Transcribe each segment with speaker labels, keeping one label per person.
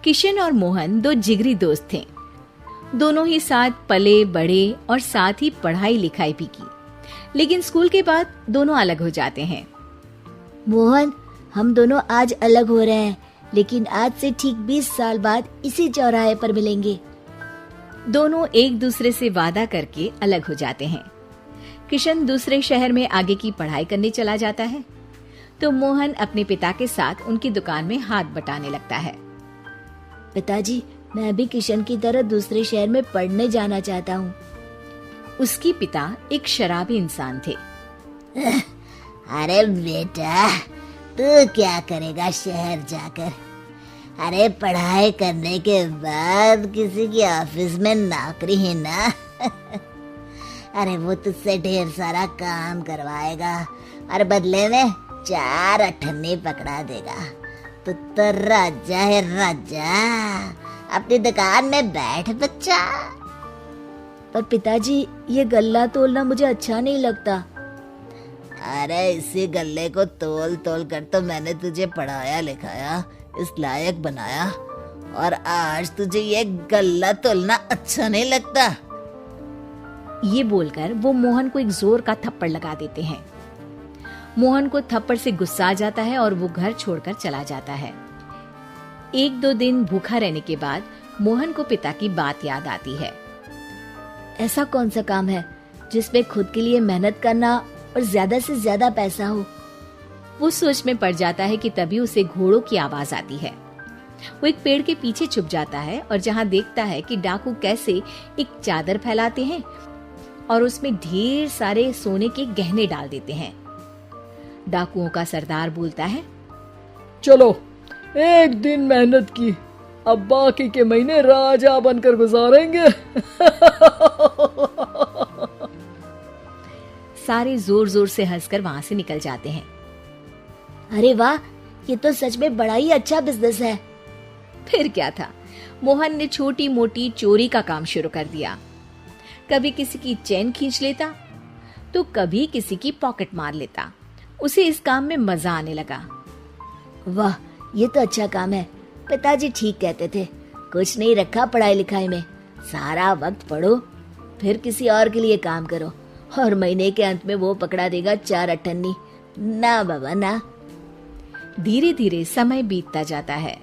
Speaker 1: किशन और मोहन दो जिगरी दोस्त थे। दोनों ही साथ पले बड़े और साथ ही पढ़ाई लिखाई भी की, लेकिन स्कूल के बाद दोनों अलग हो जाते हैं।
Speaker 2: मोहन, हम दोनों आज अलग हो रहे हैं, लेकिन आज से ठीक 20 साल बाद इसी चौराहे पर मिलेंगे।
Speaker 1: दोनों एक दूसरे से वादा करके अलग हो जाते हैं। किशन दूसरे शहर में आगे की पढ़ाई करने चला जाता है, तो मोहन अपने पिता के साथ उनकी दुकान में हाथ बटाने लगता है।
Speaker 2: पिताजी, मैं भी किशन की तरह दूसरे शहर में पढ़ने जाना चाहता हूँ।
Speaker 1: उसके पिता एक शराबी इंसान थे।
Speaker 2: अरे बेटा, तू क्या करेगा शहर जाकर? अरे पढ़ाई करने के बाद किसी की ऑफिस में नौकरी है ना। अरे वो तुझसे ढेर सारा काम करवाएगा और बदले में 4 अठन्नी पकड़ा देगा। तो राजा है राजा, अपनी दुकान में बैठ बच्चा। पर पिताजी, ये गल्ला तोलना मुझे अच्छा नहीं लगता। अरे इसी गल्ले को तोल तोल कर तो मैंने तुझे पढ़ाया लिखाया, इस लायक बनाया, और आज तुझे ये गल्ला तोलना अच्छा नहीं लगता।
Speaker 1: ये बोलकर वो मोहन को एक जोर का थप्पड़ लगा देते हैं। मोहन को थप्पड़ से गुस्सा आ जाता है और वो घर छोड़कर चला जाता है। 1-2 दिन भूखा रहने के बाद मोहन को पिता की बात याद आती है।
Speaker 2: ऐसा कौन सा काम है जिसमें खुद के लिए मेहनत करना और ज्यादा से ज्यादा पैसा हो?
Speaker 1: वो सोच में पड़ जाता है कि तभी उसे घोड़ों की आवाज आती है। वो एक पेड़ के पीछे छुप जाता है और जहाँ देखता है कि डाकू कैसे एक चादर फैलाते हैं और उसमें ढेर सारे सोने के गहने डाल देते हैं। डाकुओं का सरदार बोलता है,
Speaker 3: चलो, एक दिन मेहनत की, अब बाकी के महीने राजा बनकर गुजारेंगे।
Speaker 1: सारे जोर जोर से हंसकर वहां से निकल जाते हैं।
Speaker 2: अरे वाह, ये तो सच में बड़ा ही अच्छा बिजनेस है।
Speaker 1: फिर क्या था, मोहन ने छोटी मोटी चोरी का काम शुरू कर दिया। कभी किसी की चेन खींच लेता तो कभी किसी की पॉकेट मार लेता। उसे इस काम में मजा आने लगा।
Speaker 2: वाह, ये तो अच्छा काम है। पिताजी ठीक कहते थे, कुछ नहीं रखा पढ़ाई लिखाई में, सारा वक्त पढ़ो, फिर किसी और के लिए काम करो, और महीने के अंत में वो पकड़ा देगा 4 अठन्नी। ना बाबा ना।
Speaker 1: धीरे धीरे समय बीतता जाता है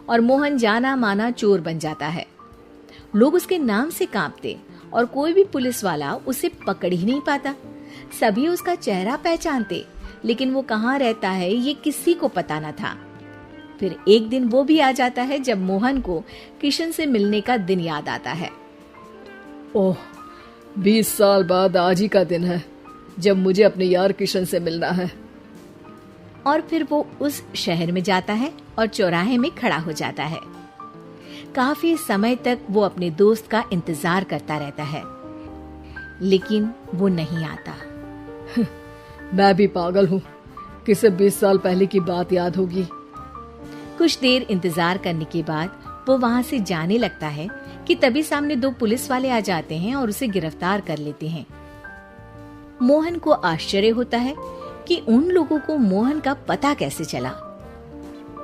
Speaker 1: और मोहन जाना माना चोर बन जाता है। लोग उसके नाम से कांपते और कोई भी पुलिस वाला उसे पकड़ ही नहीं पाता। सभी उसका चेहरा पहचानते, लेकिन वो कहाँ रहता है ये किसी को पता न था। फिर एक दिन वो भी आ जाता है जब मोहन को किशन से मिलने का दिन याद आता है।
Speaker 3: ओह, 20 साल बाद आज ही का दिन है जब मुझे अपने यार किशन से मिलना है।
Speaker 1: और फिर वो उस शहर में जाता है और चौराहे में खड़ा हो जाता है। काफी समय तक वो अपने दोस्त का इंतजार करता रहता है, लेकिन वो नहीं आता।
Speaker 3: मैं भी पागल हूँ, किसे 20 साल पहले की बात याद होगी।
Speaker 1: कुछ देर इंतजार करने के बाद वो वहाँ से जाने लगता है कि तभी सामने 2 पुलिस वाले आ जाते हैं और उसे गिरफ्तार कर लेते हैं। मोहन को आश्चर्य होता है कि उन लोगों को मोहन का पता कैसे चला।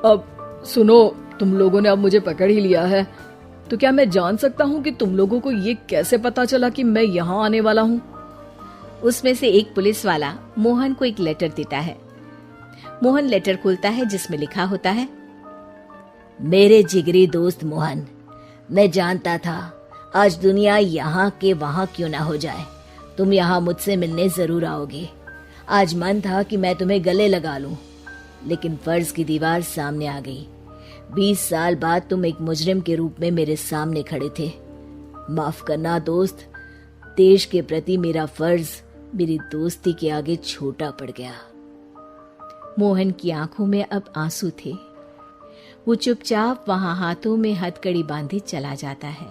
Speaker 3: अब सुनो, तुम लोगों ने अब मुझे पकड़ ही लिया है, तो क्या मैं जान सकता हूँ कि तुम लोगों को ये कैसे पता चला कि मैं यहाँ आने वाला हूँ?
Speaker 1: उसमें से एक पुलिस वाला मोहन को एक लेटर देता है। मोहन लेटर खोलता है जिसमें लिखा होता है,
Speaker 2: मेरे जिगरी दोस्त मोहन, मैं जानता था आज दुनिया यहाँ के वहाँ क्यों ना हो जाए, तुम यहाँ मुझसे मिलने जरूर आओगे। आज मन था कि मैं तुम्हें गले लगा लूं, लेकिन फर्ज की दीवार सामने आ गई। 20 साल बाद तुम एक मुजरिम के रूप में मेरे सामने खड़े थे। माफ करना दोस्त, देश के प्रति मेरा फर्ज मेरी दोस्ती के आगे छोटा पड़ गया।
Speaker 1: मोहन की आंखों में अब आंसू थे। वो चुपचाप वहां हाथों में हथकड़ी बांधे चला जाता है।